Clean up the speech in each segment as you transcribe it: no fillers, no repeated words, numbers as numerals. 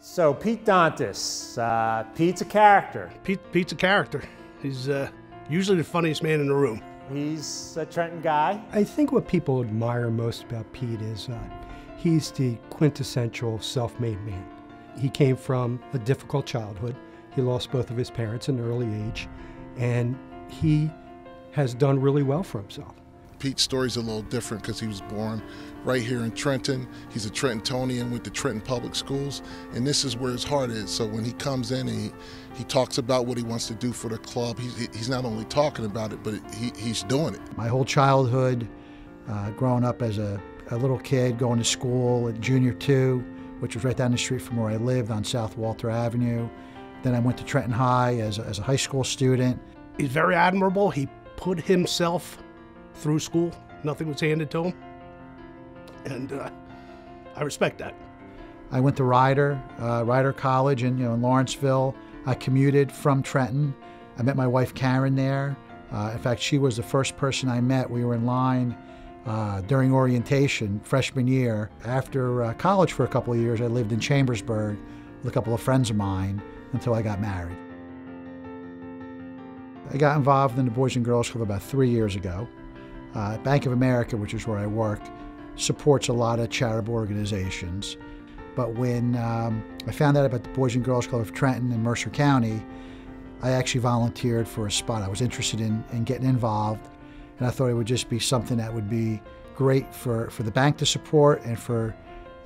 So Pete Dontas, Pete's a character. Pete's a character. He's usually the funniest man in the room. He's a Trenton guy. I think what people admire most about Pete is he's the quintessential self-made man. He came from a difficult childhood. He lost both of his parents at an early age, and he has done really well for himself. Pete's story's a little different because he was born right here in Trenton. He's a Trentonian with the Trenton Public Schools, and this is where his heart is. So when he comes in and he talks about what he wants to do for the club, he's not only talking about it, but he's doing it. My whole childhood, growing up as a little kid, going to school at Junior 2, which was right down the street from where I lived on South Walter Avenue. Then I went to Trenton High as a high school student. He's very admirable. He put himself through school. Nothing was handed to him. And I respect that. I went to Ryder College in Lawrenceville. I commuted from Trenton. I met my wife Karen there. In fact, she was the first person I met. We were in line during orientation, freshman year. After college for a couple of years, I lived in Chambersburg with a couple of friends of mine until I got married. I got involved in the Boys and Girls Club about 3 years ago. Bank of America, which is where I work, supports a lot of charitable organizations. But when I found out about the Boys and Girls Club of Trenton and Mercer County, I actually volunteered for a spot. I was interested in getting involved, and I thought it would just be something that would be great for the bank to support and for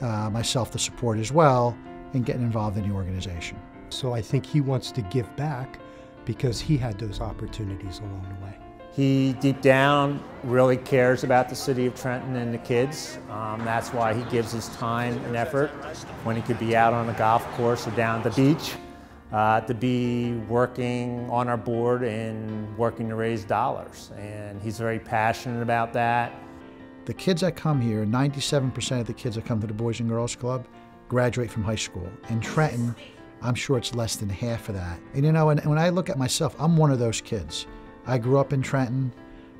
myself to support as well in getting involved in the organization. So I think he wants to give back because he had those opportunities along the way. He, deep down, really cares about the city of Trenton and the kids. That's why he gives his time and effort when he could be out on a golf course or down at the beach to be working on our board and working to raise dollars. And he's very passionate about that. The kids that come here, 97% of the kids that come to the Boys and Girls Club graduate from high school. In Trenton, I'm sure it's less than half of that. And when I look at myself, I'm one of those kids. I grew up in Trenton.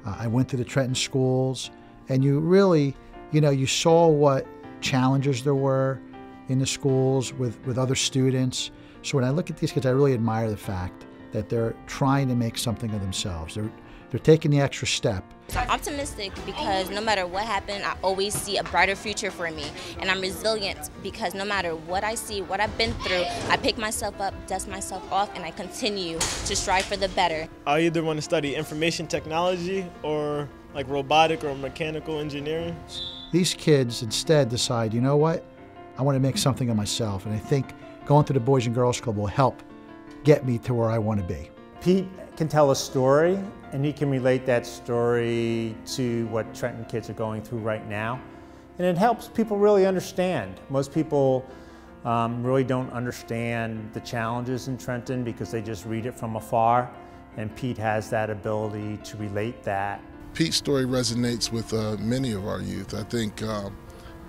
I went to the Trenton schools, and you really, you saw what challenges there were in the schools with other students. So when I look at these kids, I really admire the fact that they're trying to make something of themselves. They're taking the extra step. I'm optimistic because no matter what happened, I always see a brighter future for me. And I'm resilient because no matter what I see, what I've been through, I pick myself up, dust myself off, and I continue to strive for the better. I either want to study information technology or like robotic or mechanical engineering. These kids instead decide, you know what, I want to make something of myself. And I think going to the Boys and Girls Club will help get me to where I want to be. Pete can tell a story, and he can relate that story to what Trenton kids are going through right now. And it helps people really understand. Most people really don't understand the challenges in Trenton because they just read it from afar, and Pete has that ability to relate that. Pete's story resonates with many of our youth. I think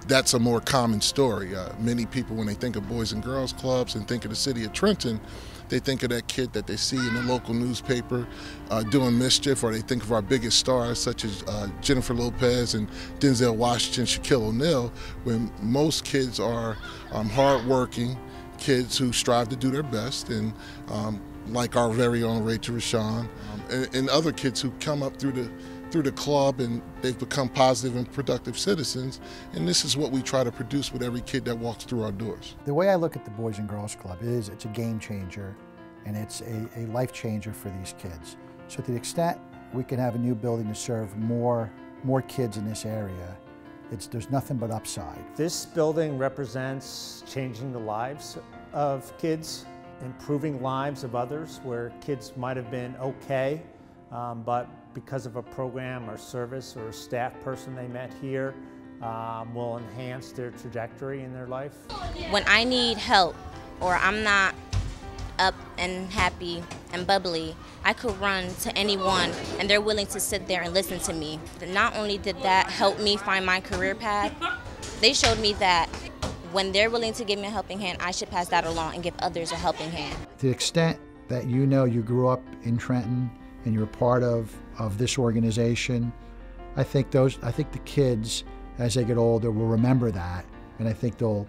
that's a more common story. Many people, when they think of Boys and Girls Clubs and think of the city of Trenton, they think of that kid that they see in the local newspaper doing mischief, or they think of our biggest stars such as Jennifer Lopez and Denzel Washington, Shaquille O'Neal, when most kids are hardworking kids who strive to do their best, and like our very own Rachel Rashawn, and other kids who come up through the club and they've become positive and productive citizens, and this is what we try to produce with every kid that walks through our doors. The way I look at the Boys and Girls Club is it's a game changer, and it's a life changer for these kids. So to the extent we can have a new building to serve more kids in this area, there's nothing but upside. This building represents changing the lives of kids, improving lives of others where kids might have been okay, but because of a program or service or a staff person they met here will enhance their trajectory in their life. When I need help or I'm not up and happy and bubbly, I could run to anyone and they're willing to sit there and listen to me. Not only did that help me find my career path, they showed me that when they're willing to give me a helping hand, I should pass that along and give others a helping hand. To the extent that you grew up in Trenton and you're a part of this organization, I think the kids, as they get older, will remember that and I think they'll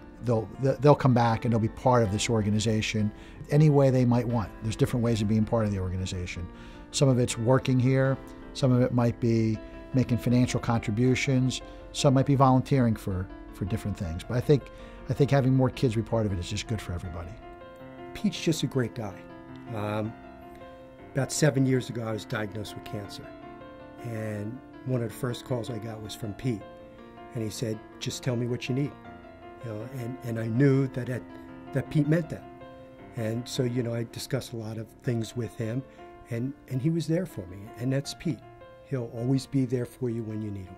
come back and they'll be part of this organization any way they might want. There's different ways of being part of the organization. Some of it's working here, some of it might be making financial contributions, some might be volunteering for different things. But I think having more kids be part of it is just good for everybody. Pete's just a great guy. About 7 years ago, I was diagnosed with cancer. And one of the first calls I got was from Pete. And he said, just tell me what you need. You know, and I knew that Pete meant that. And so, you know, I discussed a lot of things with him, and he was there for me. And that's Pete. He'll always be there for you when you need him.